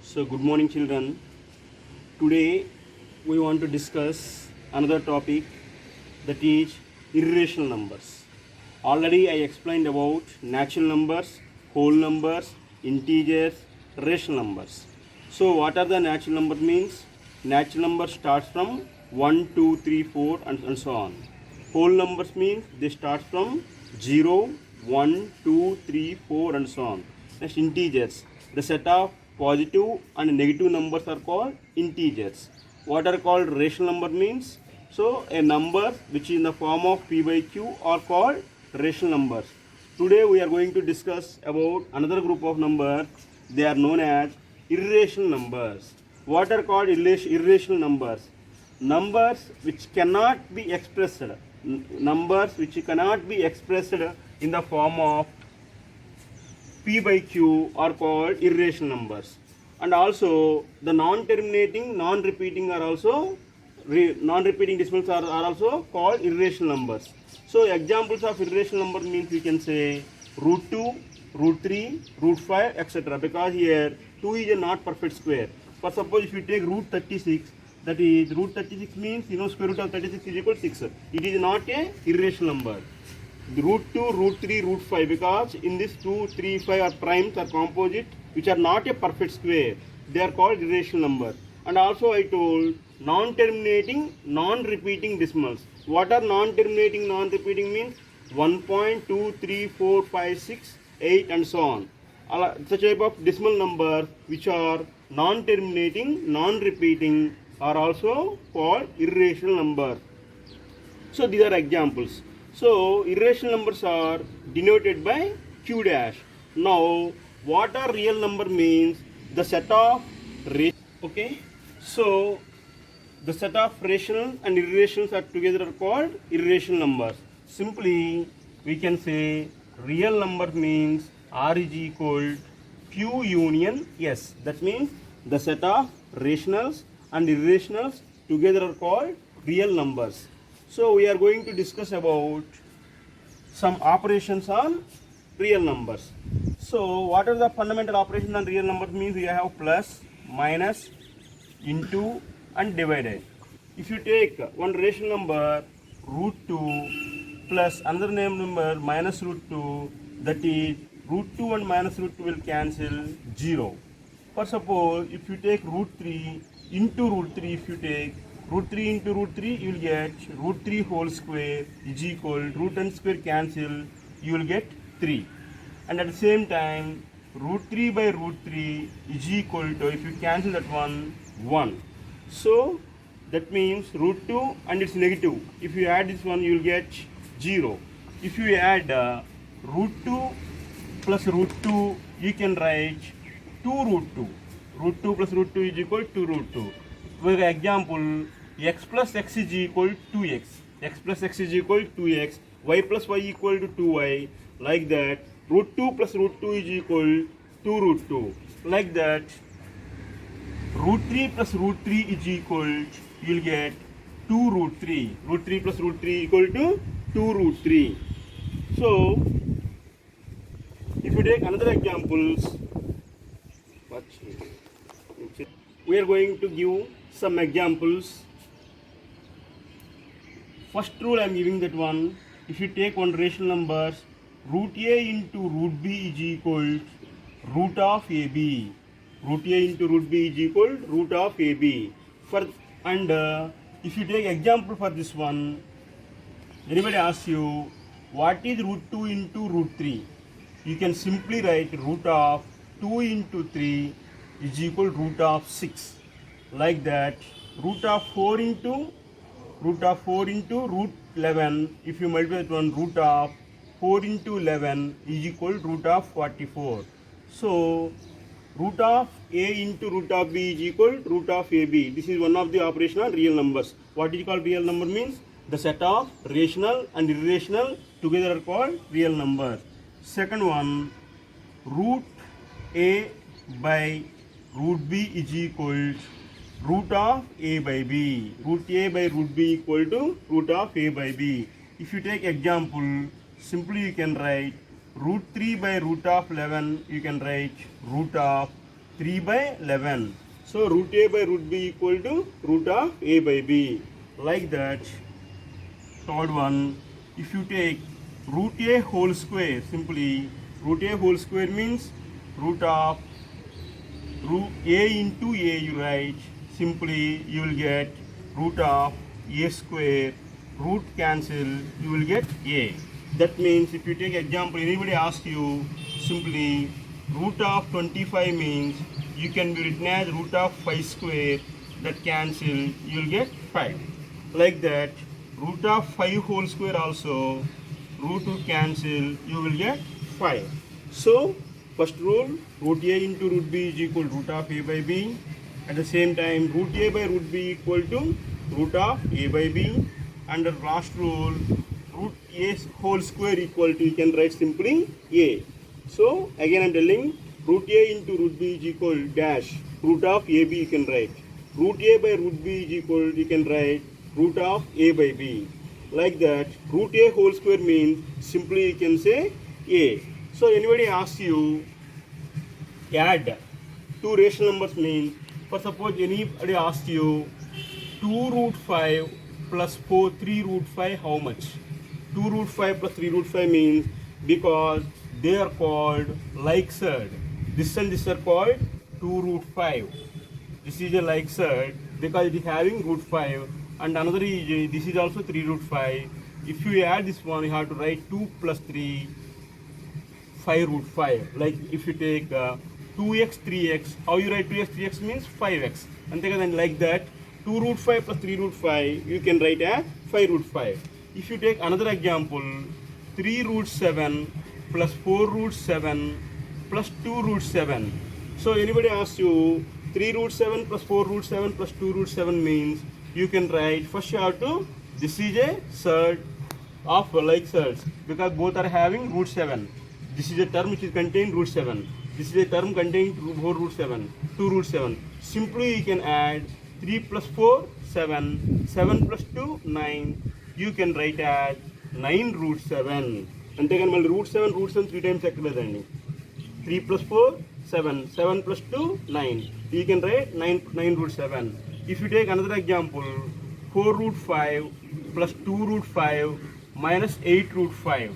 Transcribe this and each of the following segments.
So, good morning, children. Today we want to discuss another topic, that is irrational numbers. Already I explained about natural numbers, whole numbers, integers, rational numbers. So, what are the natural numbers means? Natural number starts from 1, 2, 3, 4 and so on. Whole numbers means they start from 0, 1, 2, 3, 4 and so on. Next, integers. The set of positive and negative numbers are called integers. What are called rational number means? So a number which is in the form of p by q are called rational numbers. Today we are going to discuss about another group of numbers. They are known as irrational numbers. What are called irrational numbers? Numbers which cannot be expressed. Numbers which cannot be expressed in the form of p by q are called irrational numbers. And also the non-terminating, non-repeating are also non-repeating decimals are also called irrational numbers. So examples of irrational number means we can say root 2, root 3, root 5, etc. Because here 2 is a not perfect square. For suppose if you take root 36, that is root 36 means square root of 36 is equal to 6. It is not a irrational number. The root 2, root 3, root 5, because in this 2, 3, 5 are primes or composite which are not a perfect square. They are called irrational number. And also I told non-terminating, non-repeating decimals. What are non-terminating, non-repeating means? 1.2, 3, 4, 5, 6, 8 and so on. Such type of decimal number which are non-terminating, non-repeating are also called irrational number. So these are examples. So irrational numbers are denoted by q dash. Now what are real number means? The set of okay. So the set of rational and irrationals are together are called irrational numbers. Simply we can say real number means R is equal q union s. That means the set of rationals and irrationals together are called real numbers. So we are going to discuss about some operations on real numbers. So what are the fundamental operations on real numbers means? We have plus, minus, into and divided. If you take one rational number root 2 plus another name number minus root 2, that is root 2 and minus root 2 will cancel 0. For suppose if you take root 3 into root 3, if you take root 3 into root 3, you will get root 3 whole square is equal root n square cancel, you will get 3. And at the same time root 3 by root 3 is equal to, if you cancel that one, 1. So that means root 2 and it's negative. If you add this one, you will get 0. If you add root 2 plus root 2, you can write 2 root 2. Root 2 plus root 2 is equal to root 2. For example, x plus x is equal to 2x. X plus x is equal to 2x. Y plus y equal to 2y. Like that. Root 2 plus root 2 is equal to root 2. Like that. Root 3 plus root 3 is equal, you will get 2 root 3. Root 3 plus root 3 equal to 2 root 3. So, if you take another examples, we are going to give some examples. First rule I am giving that one. If you take one rational numbers, root a into root b is equal root of ab. Root a into root b is equal root of ab. If you take example for this one, anybody asks you what is root 2 into root 3, you can simply write root of 2 into 3 is equal root of 6. Like that, root of 4 into root 11, if you multiply with one, root of 4 into 11 is equal root of 44. So root of a into root of b is equal root of ab. This is one of the operation on real numbers. What is called real number means? The set of rational and irrational together are called real numbers. Second one, root a by root b is equal root of a by b. Root a by root b equal to root of a by b. If you take example, simply you can write root 3 by root of 11, you can write root of 3 by 11. So root a by root b equal to root of a by b. Like that. Third one, if you take root a whole square, simply root a whole square means root of root a into a, you write. Simply you will get root of a square, root cancel, you will get a. That means if you take example, anybody asks you, simply root of 25 means you can be written as root of 5 square, that cancel, you will get 5. Like that, root of 5 whole square also, root to cancel, you will get 5. So first rule, root a into root b is equal to root of a by b. At the same time, root a by root b equal to root of a by b. And the last rule, root a whole square equal to, you can write simply a. So again I am telling, root a into root b is equal dash root of a b, you can write. Root a by root b is equal, you can write root of a by b. Like that, root a whole square means simply you can say a. So anybody asks you, add two rational numbers means, for suppose anybody asks you 2 root 5 plus 3 root 5, how much? 2 root 5 plus 3 root 5 means, because they are called like surd. This and this are called 2 root 5. This is a like surd because it is having root 5, and another is, this is also 3 root 5. If you add this one, you have to write 2 plus 3, 5 root 5. Like if you take 2x, 3x, how you write 2x, 3x means 5x. And then like that, 2 root 5 plus 3 root 5, you can write as 5 root 5. If you take another example, 3 root 7 plus 4 root 7 plus 2 root 7. So anybody asks you, 3 root 7 plus 4 root 7 plus 2 root 7 means, you can write, first you have to, this is a surd of like surds, because both are having root 7. This is a term which is contained root 7. This is a term containing 4 root 7, 2 root 7. Simply you can add 3 plus 4, 7, 7 plus 2, 9. You can write as 9 root 7. And then root 7 3 times ekkadadandi. 3 plus 4, 7, 7 plus 2, 9. You can write 9 root 7. If you take another example, 4 root 5 plus 2 root 5 minus 8 root 5.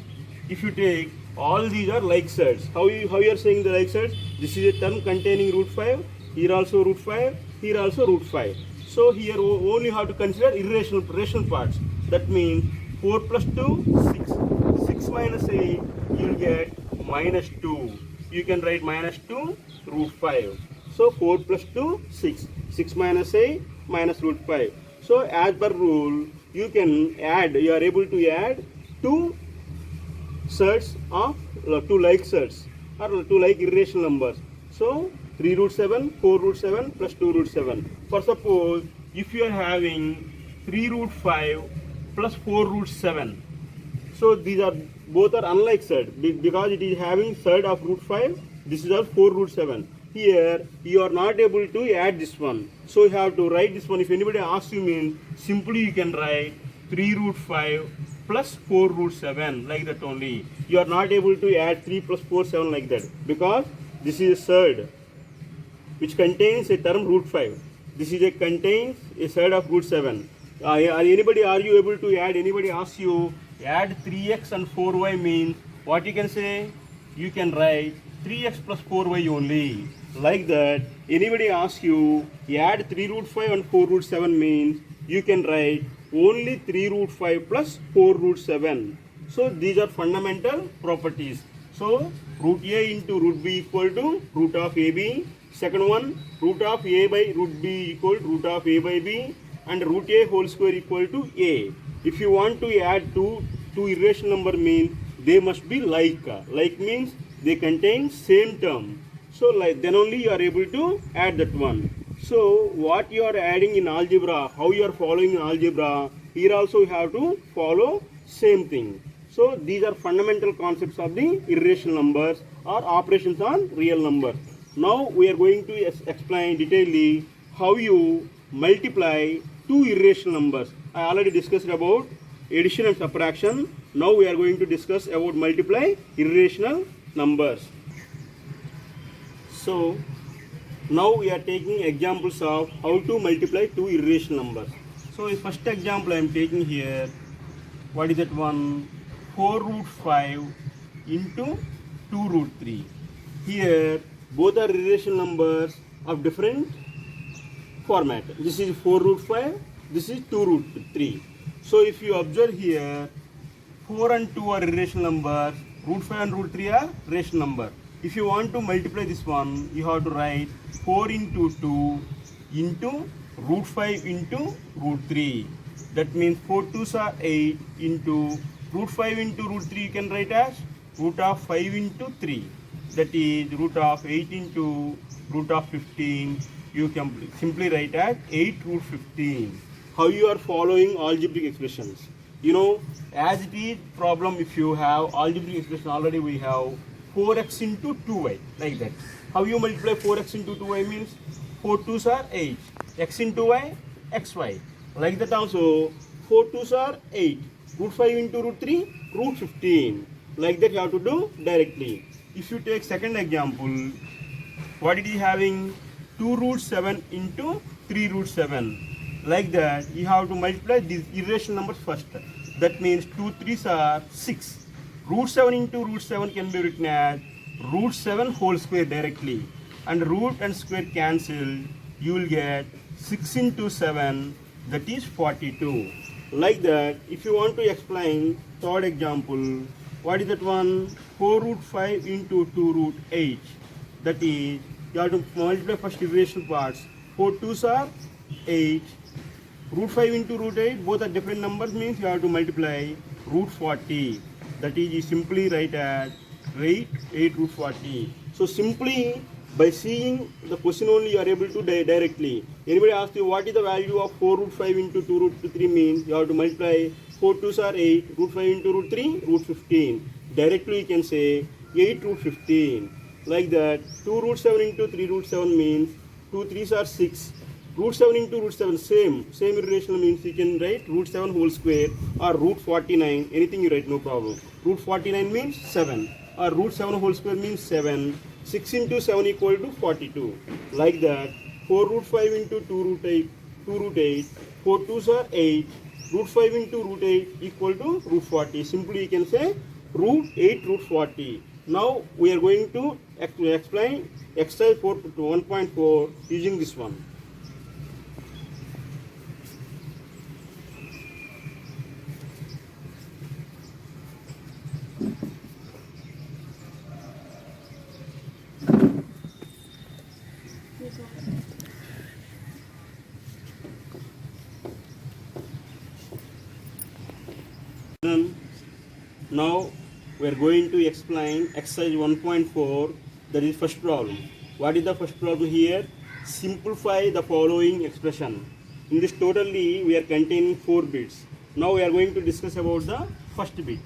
If you take, all these are like surds. How you are saying the like surds? This is a term containing root 5. Here also root 5. Here also root 5. So here only have to consider rational parts. That means 4 plus 2, 6. 6 minus 8, you will get minus 2. You can write minus 2 root 5. So 4 plus 2, 6. 6 minus 8, minus root 5. So as per rule, you can add, you are able to add two surds of two like surds or two like irrational numbers. So 3 root 7, 4 root 7 plus 2 root 7. For suppose if you are having 3 root 5 plus 4 root 7. So these are both are unlike surd because it is having surd of root 5. This is our 4 root 7. Here you are not able to add this one. So you have to write this one. If anybody asks you means, simply you can write 3 root 5 plus 4 root 7 like that only. You are not able to add 3 plus 4, 7 like that because this is a surd which contains a term root 5. This is a contains a surd of root 7. Are you able to add? Anybody asks you add 3x and 4y means what you can say? You can write 3x plus 4y only. Like that, anybody asks you add 3 root 5 and 4 root 7 means you can write only 3 root 5 plus 4 root 7. So these are fundamental properties. So root a into root b equal to root of ab. Second one, root of a by root b equal to root of a by b, and root a whole square equal to a. If you want to add two irrational number means they must be like. Like means they contain same term. So like then only you are able to add that one. So what you are adding in algebra, how you are following in algebra, here also you have to follow same thing. So these are fundamental concepts of the irrational numbers or operations on real numbers. Now we are going to explain detailedly how you multiply two irrational numbers. I already discussed about addition and subtraction. Now we are going to discuss about multiply irrational numbers. So Now we are taking examples of how to multiply two irrational numbers. So the first example I am taking here, what is that one? 4 root 5 into 2 root 3. Here both are irrational numbers of different format. This is 4 root 5, this is 2 root 3. So if you observe here, 4 and 2 are irrational numbers, root 5 and root 3 are rational number. If you want to multiply this one, you have to write 4 into 2 into root 5 into root 3. That means 4 2s are 8 into root 5 into root 3 you can write as root of 5 into 3. That is root of 8 into root of 15. You can simply write as 8 root 15. How you are following algebraic expressions? You know, as it is problem, if you have algebraic expression already, we have 4x into 2y, like that. How you multiply 4x into 2y means 4 2s are 8, x into y, xy. Like that also, 4 2s are 8, root 5 into root 3, root 15. Like that you have to do directly. If you take second example, what it is having? 2 root 7 into 3 root 7. Like that, you have to multiply these irrational numbers first. That means 2 3s are 6. Root 7 into root 7 can be written as root 7 whole square directly. And root and square cancelled, you will get 6 into 7, that is 42. Like that, if you want to explain third example, what is that one? 4 root 5 into 2 root 8. That is, you have to multiply first irrational parts. 4 2s are 8. Root 5 into root 8, both are different numbers, means you have to multiply root 40. That is, you simply write as 8 root 40. So simply by seeing the question only you are able to directly. Anybody asks you what is the value of 4 root 5 into 2 root 3 means, you have to multiply 4 2s are 8, root 5 into root 3, root 15. Directly you can say 8 root 15. Like that, 2 root 7 into 3 root 7 means 2 3s are 6. Root 7 into root 7, same irrational means you can write root 7 whole square or root 49, anything you write, no problem. Root 49 means 7 or root 7 whole square means 7. 6 into 7 equal to 42. Like that, 4 root 5 into 2 root 8, 4 2s are 8. Root 5 into root 8 equal to root 40. Simply you can say root 8 root 40. Now we are going to explain exercise 1.4 using this one. Now we are going to explain exercise 1.4, that is first problem. What is the first problem here? Simplify the following expression. In this totally we are containing 4 bits. Now we are going to discuss about the first bit.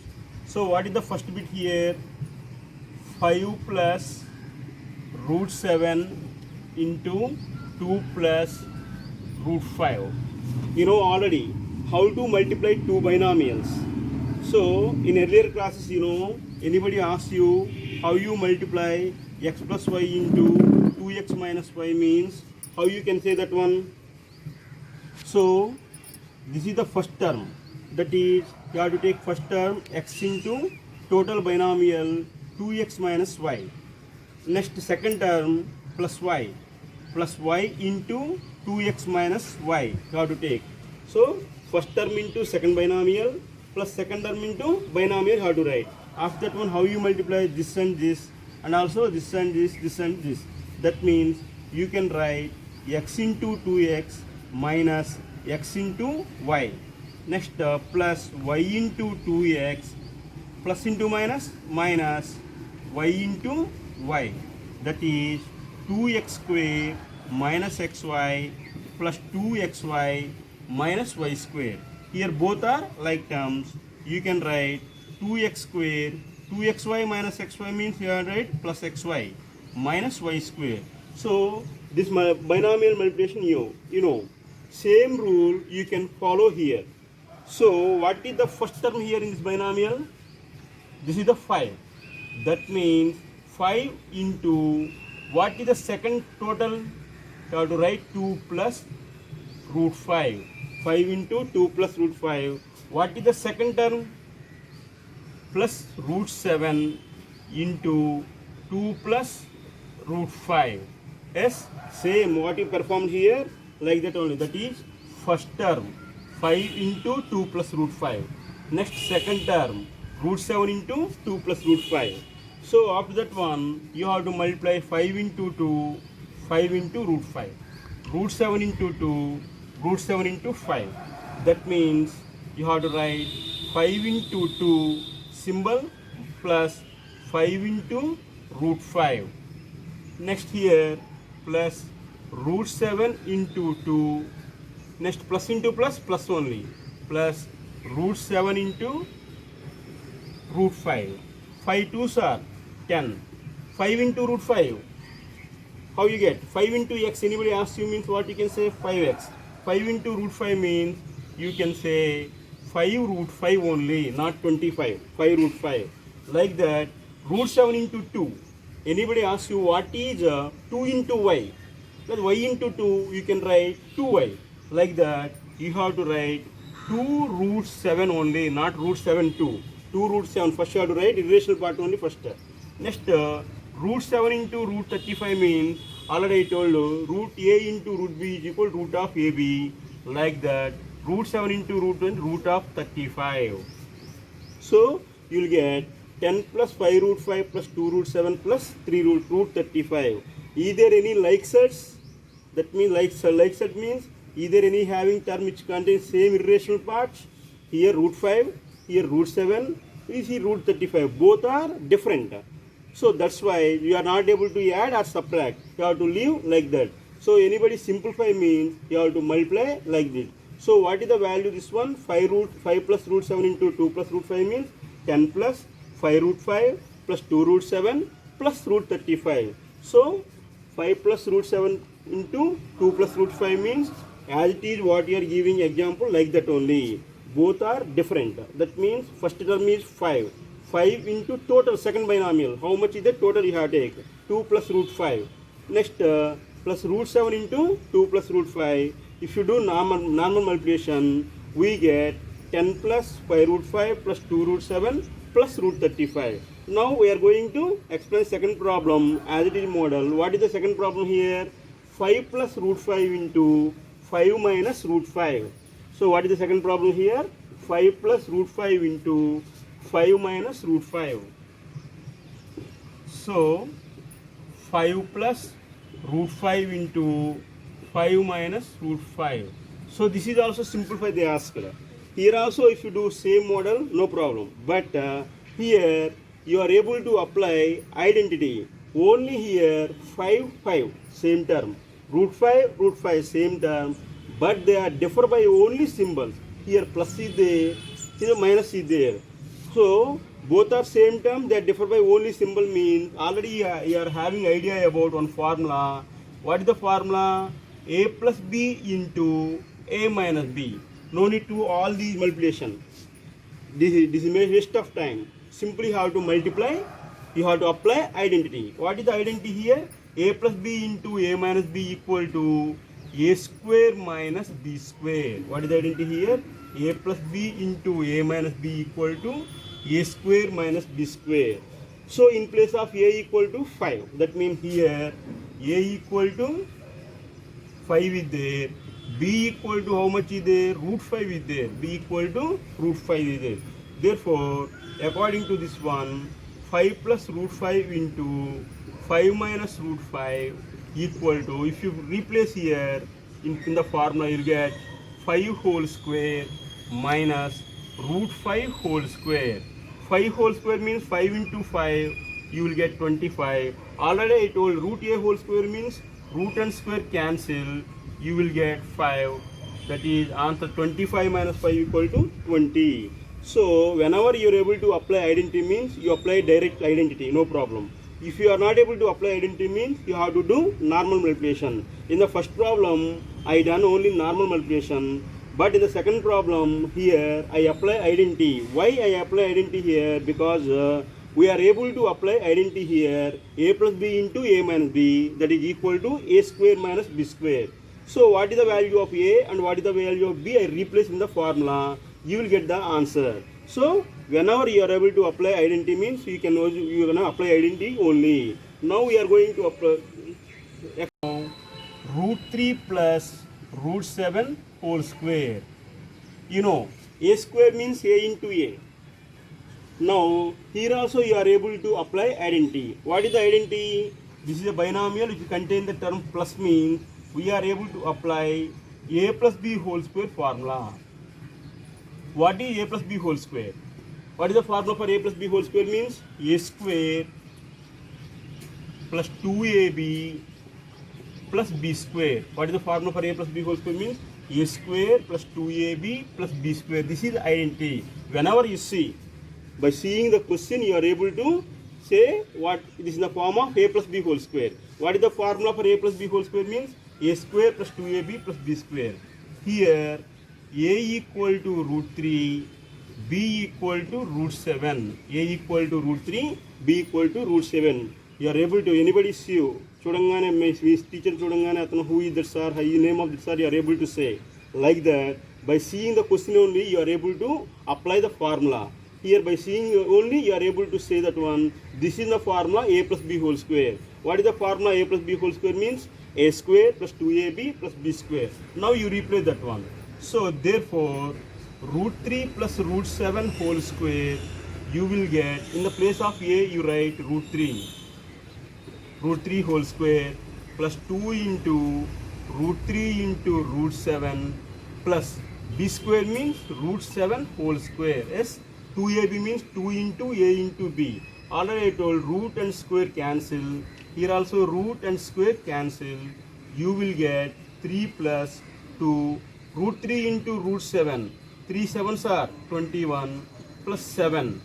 So what is the first bit here? 5 plus root 7 into 2 plus root 5. You know already how to multiply two binomials. So in earlier classes, you know, anybody asks you how you multiply x plus y into 2x minus y means, how you can say that one? So this is the first term. That is, you have to take first term x into total binomial 2x minus y. Next second term plus y into 2x minus y you have to take. So first term into second binomial plus second term into binomial you have to write. After that one, how you multiply this and this, and also this and this and this. That means you can write x into 2x minus x into y. Next plus y into 2x plus into minus y into y. That is 2x square minus xy plus 2xy minus y square. Here both are like terms. You can write 2x square, 2xy minus xy means you have write plus xy minus y square. So this binomial multiplication, you know, same rule you can follow here. So what is the first term here in this binomial? This is the 5. That means 5 into What is the second total? You have to write 2 plus root 5. 5 into 2 plus root 5. What is the second term? Plus root 7 into 2 plus root 5. Yes, same what you performed here, like that only. That is first term, 5 into 2 plus root 5. Next second term, root 7 into 2 plus root 5. So after that one, you have to multiply 5 into 2, 5 into root 5. Root 7 into 2, root 7 into 5. That means you have to write 5 into 2 symbol plus 5 into root 5. Next here plus root 7 into 2. Next plus into plus, plus only. Plus root 7 into root 5. 5 2s are 10. 5 into root 5. How you get? 5 into x. Anybody asks you means what you can say? 5x. 5 into root 5 means you can say 5 root 5 only, not 25. 5 root 5. Like that. Root 7 into 2. Anybody asks you what is 2 into y? That y into 2 you can write 2y. Like that you have to write 2 root 7 only, not root 7 2. 2 root 7. First you have to write irrational part only first. Next root 7 into root 35 means already I told you root a into root b is equal to root of ab. Like that root 7 into root 1 root of 35. So you will get 10 plus 5 root 5 plus 2 root 7 plus 3 root 35. Is there any like sets? That means like set means either any having term which contains same irrational parts. Here root 5, here root 7, here root 35. Both are different. So that's why you are not able to add or subtract. You have to leave like that. So anybody simplify means you have to multiply like this. So what is the value this one? 5 plus root 7 into 2 plus root 5 means 10 plus 5 root 5 plus 2 root 7 plus root 35. So 5 plus root 7 into 2 plus root 5 means as it is what you are giving example like that only. Both are different. That means first term is 5. 5 into total second binomial. How much is the total you have to take? 2 plus root 5. Next plus root 7 into 2 plus root 5. If you do normal multiplication, we get 10 plus 5 root 5 plus 2 root 7 plus root 35. Now we are going to explain second problem as it is model. What is the second problem here? 5 plus root 5 into 5 minus root 5. So what is the second problem here? 5 plus root 5 into 5 minus root 5. So 5 plus root 5 into 5 minus root 5. So this is also simplified they asked. Here also if you do same model, no problem. But here you are able to apply identity. Only here 5, 5, same term. Root 5, same term. But they are differ by only symbols. Here plus is there, here minus is there. So both are same term, they differ by only symbol means already you are having idea about one formula. What is the formula? A plus b into a minus b. No need to all these multiplication. This is a waste of time. Simply have to multiply. You have to apply identity. What is the identity here? A plus b into a minus b equal to a square minus b square. What is the identity here? A plus b into a minus b equal to a square minus b square. So in place of a equal to 5. That means here a equal to 5 is there. B equal to how much is there? Root 5 is there. B equal to root 5 is there. Therefore, according to this one, 5 plus root 5 into 5 minus root 5 equal to, if you replace here in the formula, you get 5 whole square minus root 5 whole square. 5 whole square means 5 into 5, you will get 25. Already I told root a whole square means root and square cancel, you will get 5. That is answer 25 minus 5 equal to 20. So whenever you are able to apply identity means you apply direct identity, no problem. If you are not able to apply identity means you have to do normal multiplication. In the first problem, I done only normal multiplication. But in the second problem, here I apply identity. Why I apply identity here? Because we are able to apply identity here. A plus b into a minus b, that is equal to a square minus b square. So what is the value of a and what is the value of b? I replace in the formula. You will get the answer. So whenever you are able to apply identity means you can apply identity only. Now we are going to apply root 3 plus root 7 whole square. You know, a square means a into a. Now here also you are able to apply identity. What is the identity? This is a binomial which contains the term plus, means we are able to apply a plus b whole square formula. What is a plus b whole square? What is the formula for a plus b whole square? Means a square plus 2ab plus b square. What is the formula for a plus b whole square? Means a square plus 2ab plus b square. This is identity. Whenever you see, by seeing the question, you are able to say what this is in the form of a plus b whole square. What is the formula for a plus b whole square? Means a square plus 2ab plus b square. Here a equal to root 3, b equal to root 7. A equal to root 3, b equal to root 7. You are able to, anybody see you, chudangane my teacher chudangane atano who is that sir, name of that sir, you are able to say. Like that, by seeing the question only, you are able to apply the formula. Here by seeing only, you are able to say that one, this is the formula a plus b whole square. What is the formula a plus b whole square? Means a square plus 2ab plus b square. Now you replace that one. So therefore, root 3 plus root 7 whole square, you will get, in the place of a, you write root 3. Root 3 whole square plus 2 into root 3 into root 7 plus b square means root 7 whole square. Yes, 2ab means 2 into a into b. Already I told root and square cancel. Here also root and square cancel. You will get 3 plus 2. Root 3 into root 7. 3 7s are 21 plus 7.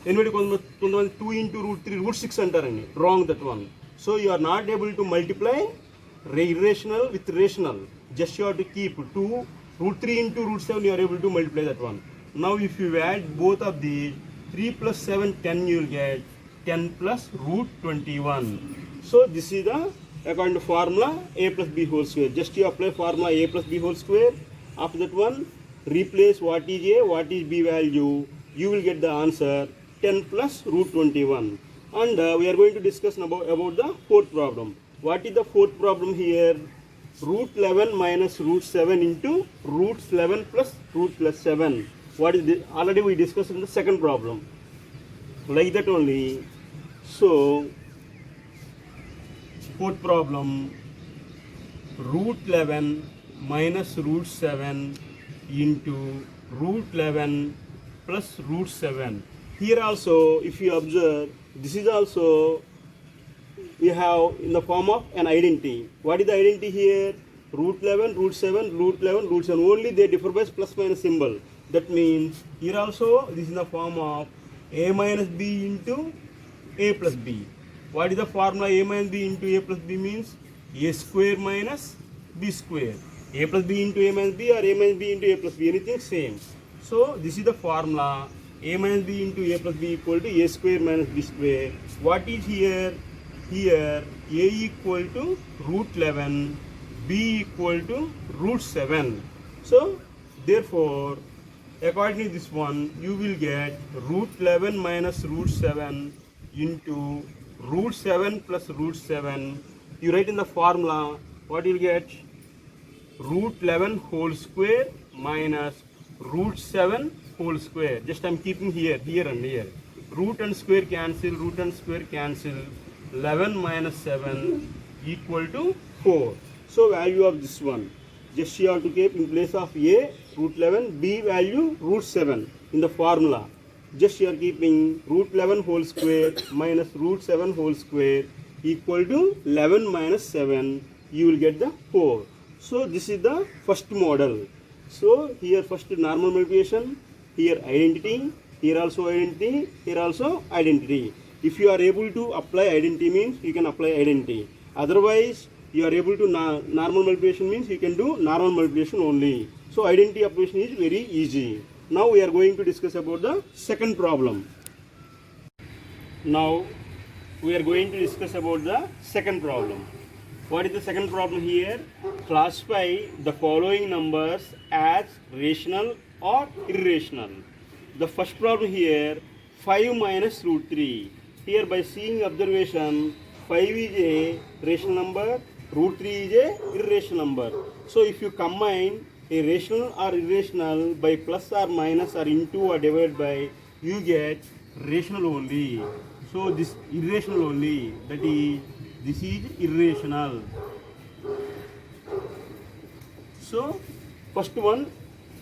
Anybody 2 into root 3, root 6 antarani. Wrong that one. So you are not able to multiply irrational with rational. Just you have to keep 2. Root 3 into root 7, you are able to multiply that one. Now if you add both of these, 3 plus 7, 10, you will get 10 plus root 21. So this is the according to formula a plus b whole square. Just you apply formula a plus b whole square. After that one, replace what is a, what is b value. You will get the answer 10 plus root 21. And we are going to discuss about the fourth problem. What is the fourth problem here? Root 11 minus root 7 into root 11 plus root plus 7. What is this? Already we discussed in the second problem. Like that only. So, fourth problem, root 11 minus root 7 into root 11 plus root 7. Here also, if you observe, this is also, we have in the form of an identity. What is the identity here? Root 11, root 7, root 11, root 7. Only they differ by plus minus symbol. That means here also this is in the form of a minus b into a plus b. What is the formula a minus b into a plus b? Means a square minus b square. A plus b into a minus b or a minus b into a plus b, anything same. So this is the formula a minus b into a plus b equal to a square minus b square. What is here? Here a equal to root 11, b equal to root 7. So therefore, according to this one, you will get root 11 minus root 7 into root 7 plus root 7. You write in the formula, what you will get? Root 11 whole square minus root 7 whole square. Just I am keeping here and here. Root and square cancel, root and square cancel. 11 minus 7 equal to 4. So value of this one. Just you have to keep in place of a root 11, b value root 7 in the formula. Just you are keeping root 11 whole square minus root 7 whole square equal to 11 minus 7. You will get the 4. So this is the first model. So here first normal multiplication, here identity, here also identity, here also identity. If you are able to apply identity means you can apply identity. Otherwise you are able to normal multiplication means you can do normal multiplication only. So identity application is very easy. Now we are going to discuss about the second problem. Now we are going to discuss about the second problem. What is the second problem here? Classify the following numbers as rational or irrational. The first problem here, 5 minus root 3. Here by seeing observation, 5 is a rational number, root 3 is a irrational number. So if you combine a rational or irrational by plus or minus or into or divided by, you get rational only. So this irrational only, that is, this is irrational. So first one,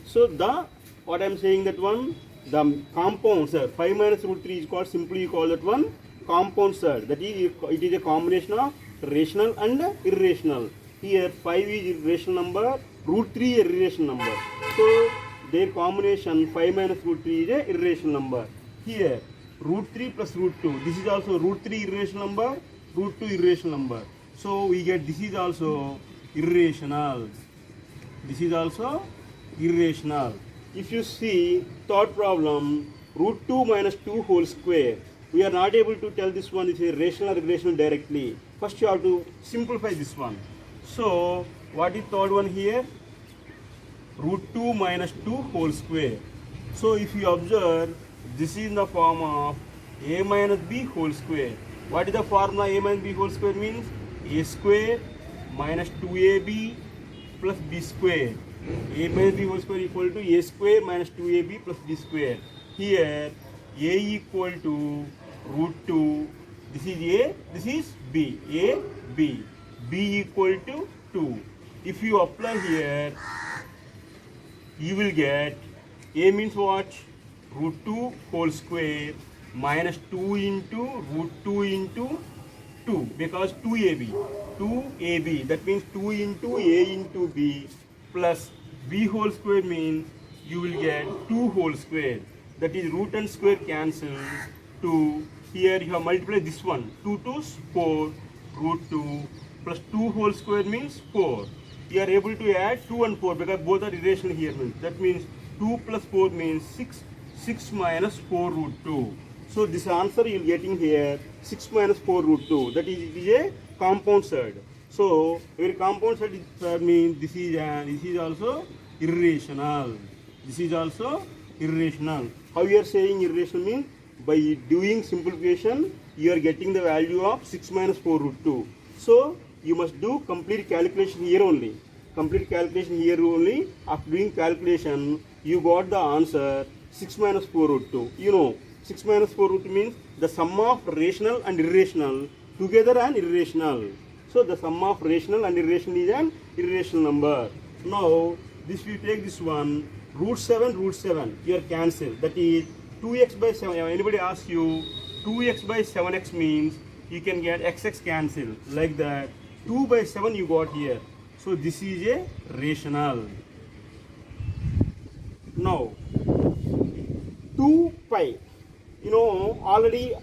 so the what I am saying, that one, the compound set 5 minus root 3 is called, simply you call that one compound set. That is, it is a combination of rational and irrational. Here 5 is irrational number, root 3 is irrational number. So their combination 5 minus root 3 is a irrational number. Here root 3 plus root 2, this is also root 3 irrational number, root 2 irrational number. So we get this is also irrational. This is also irrational. If you see third problem, root 2 minus 2 whole square, we are not able to tell this one is a rational or irrational directly. First you have to simplify this one. So what is third one here? Root 2 minus 2 whole square. So if you observe, this is in the form of a minus b whole square. What is the formula a minus b whole square means? A square minus 2ab plus b square. A minus b whole square equal to a square minus 2ab plus b square. Here a equal to root 2. This is a, this is b. A, b. B equal to 2. If you apply here, you will get a means what? Root 2 whole square minus 2 into root 2 into 2, because 2ab. 2ab, that means 2 into a into b plus b whole square means you will get 2 whole square. That is, root and square cancel. 2. Here you have multiplied this one. 2 to 4, root 2 plus 2 whole square means 4. You are able to add 2 and 4 because both are irrational here. That means 2 plus 4 means 6. 6 minus 4 root 2. So this answer you are getting here 6 minus 4 root 2. That is, it is a compound set. So your compound set means this is also irrational. This is also irrational. How you are saying irrational means? By doing simplification, you are getting the value of 6 minus 4 root 2. So you must do complete calculation here only. Complete calculation here only. After doing calculation, you got the answer 6 minus 4 root 2. You know, 6 minus 4 root 2 means the sum of rational and irrational together and irrational. So the sum of rational and irrational is an irrational number. Now, this we take this one, root 7, you are cancel. That is 2x by 7. Anybody asks you, 2x by 7x means you can get xx cancel. Like that, 2 by 7 you got here. So this is a rational. Now, 2 pi. You know, already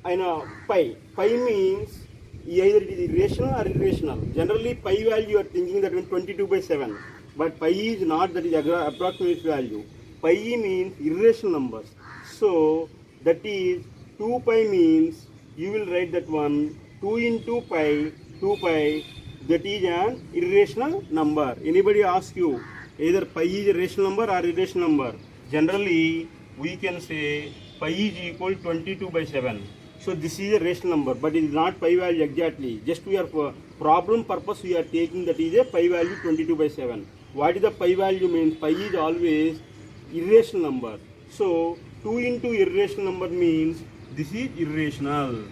I know pi. Pi means either it is irrational or irrational. Generally, pi value you are thinking that 22 by 7. But pi is not, that is approximate value. Pi means irrational numbers. So that is 2 pi means you will write that one 2 into pi, 2 pi, that is an irrational number. Anybody ask you either pi is a rational number or irrational number, generally we can say pi is equal to 22 by 7. So this is a rational number, but it is not pi value exactly. Just we are for problem purpose we are taking that is a pi value 22 by 7. What is the pi value means? Pi is always irrational number. So 2 into irrational number means this is irrational.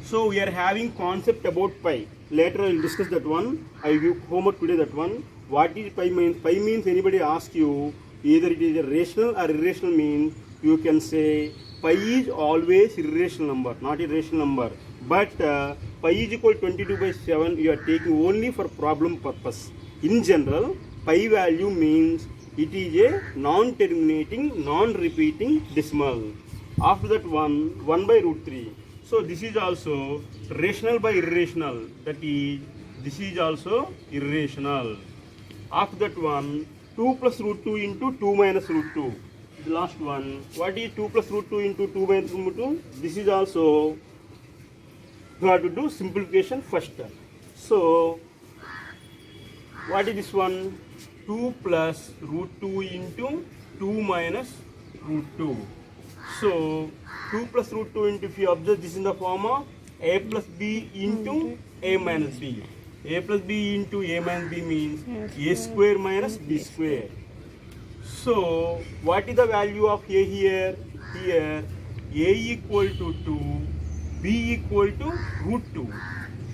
So we are having concept about pi. Later I will discuss that one. I will give homework today that one. What is pi means? Pi means anybody ask you either it is a rational or irrational means you can say pi is always irrational number, not a rational number. But pi is equal to 22 by 7 you are taking only for problem purpose. In general, pi value means it is a non-terminating, non-repeating decimal. After that 1 by root 3. So this is also rational by irrational. That is, this is also irrational. After that one, 2 plus root 2 into 2 minus root 2. the last one. What is 2 plus root 2 into 2 minus root 2? This is also, you have to do simplification first. So, what is this one? 2 plus root 2 into 2 minus root 2. So, 2 plus root 2 into, if you observe, this is in the form of a plus b into a minus b. A plus b into a minus b means a square minus b square. So, what is the value of a here? Here, a equal to 2, b equal to root 2.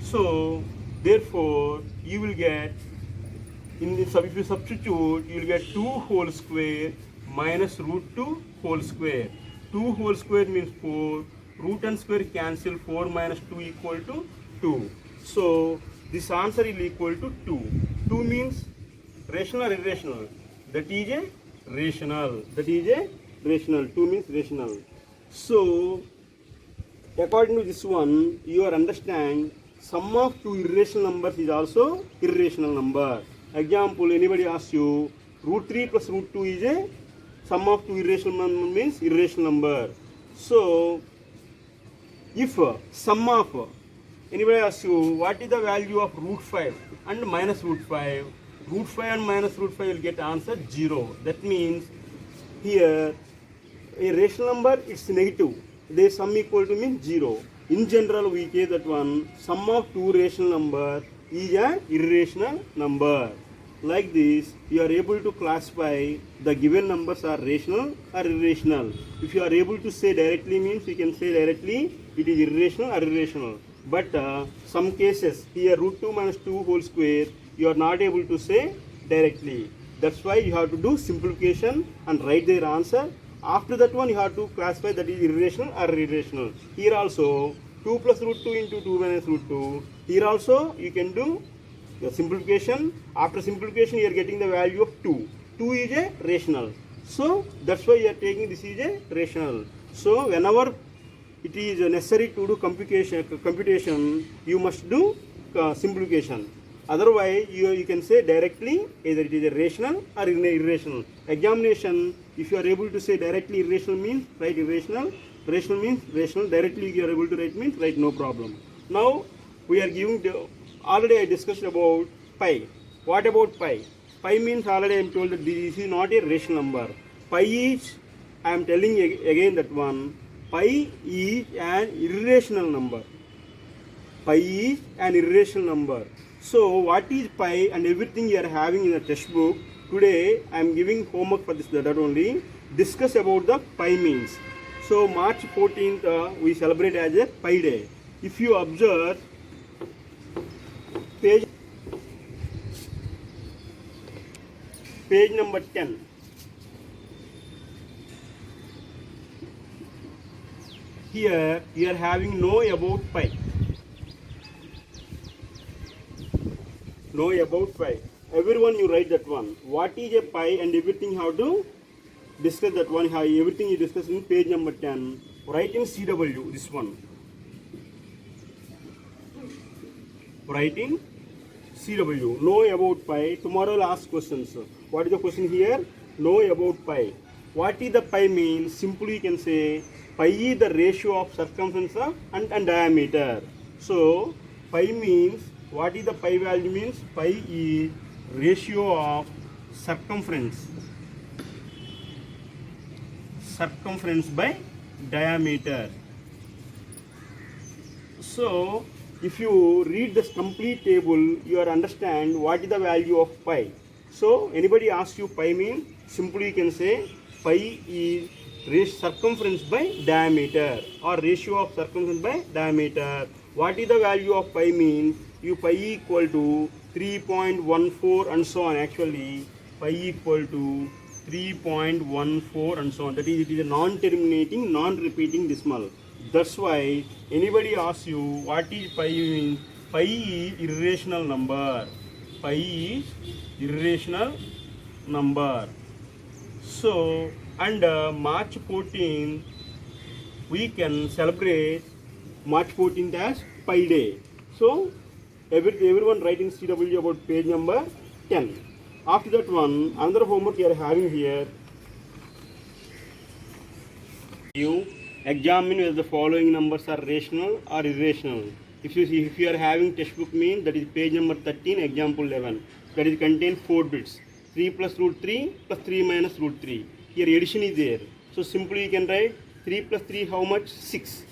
So, therefore, you will get, in this, if you substitute, you will get 2 whole square minus root 2 whole square. 2 whole square means 4. Root and square cancel. 4 minus 2 equal to 2. So, this answer is equal to 2. 2 means rational or irrational? That is a rational. That is a rational. 2 means rational. So, according to this one, you are understand sum of two irrational numbers is also irrational number. Example, anybody asks you, root 3 plus root 2 is a sum of two irrational number means irrational number. So, if sum of, anybody asks you, what is the value of root 5 and minus root 5? Root 5 and minus root 5 will get answer 0. That means, here, a rational number is negative. Their sum equal to means 0. In general, we say that one, sum of two rational number is an irrational number. Like this, you are able to classify the given numbers are rational or irrational. If you are able to say directly means you can say directly it is irrational or irrational. But some cases, here root 2 minus 2 whole square, you are not able to say directly. That's why you have to do simplification and write their answer. After that one, you have to classify that is irrational or irrational. Here also, 2 plus root 2 into 2 minus root 2. Here also, you can do the simplification. After simplification, you are getting the value of 2. 2 is a rational. So, that's why you are taking this is a rational. So, whenever it is necessary to do computation, you must do simplification. Otherwise, you can say directly either it is a rational or irrational. Examination, if you are able to say directly irrational means write irrational, rational means rational, directly you are able to write means write no problem. Now, we are giving the, already I discussed about pi. What about pi? Pi means already I am told that this is not a rational number. Pi is, I am telling again that one, pi is an irrational number. Pi is an irrational number. So, what is pi and everything you are having in the textbook. Today, I am giving homework for this that only. Discuss about the pi means. So, March 14th, we celebrate as a pi day. If you observe, page number 10. Here, you are having know about pi. Know about pi. Everyone you write that one. What is a pi and everything how to discuss that one. How everything you discuss in page number 10. Write in CW this one. Write in CW. Know about pi. Tomorrow I'll ask questions. What is the question here? Know about pi. What is the pi means? Simply you can say pi is the ratio of circumference and diameter. So pi means, what is the pi value means? Pi is ratio of circumference by diameter. So, if you read this complete table, you are understand what is the value of pi. So, anybody asks you pi means, simply you can say pi is circumference by diameter or ratio of circumference by diameter. What is the value of pi means? You pi equal to 3.14 and so on. Actually, pi equal to 3.14 and so on. That is, it is a non-terminating, non-repeating decimal. That's why anybody asks you what is pi means? Pi is irrational number. Pi is irrational number. So, and March 14th, we can celebrate March 14th as Pi Day. So, everyone writing CW about page number 10. After that one, another homework you are having here. You examine whether the following numbers are rational or irrational. If you are having textbook mean, that is page number 13, example 11, that is contain 4 bits, 3 plus root 3 plus 3 minus root 3. Here addition is there. So simply you can write 3 plus 3 how much? 6.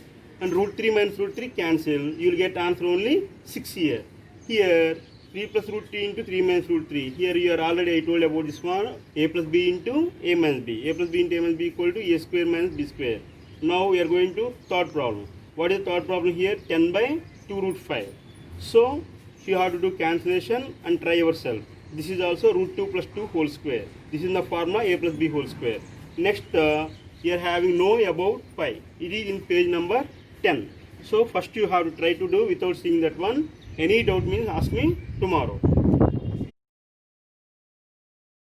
And root 3 minus root 3 cancel. You will get answer only 6 here. Here 3 plus root 3 into 3 minus root 3. Here you are already I told about this one. A plus b into a minus b. A plus b into a minus b equal to a square minus b square. Now we are going to third problem. What is the third problem here? 10 by 2 root 5. So you have to do cancellation and try yourself. This is also root 2 plus 2 whole square. This is the formula a plus b whole square. Next you are having know about pi. It is in page number 10. So first you have to try to do without seeing that one. Any doubt means ask me tomorrow.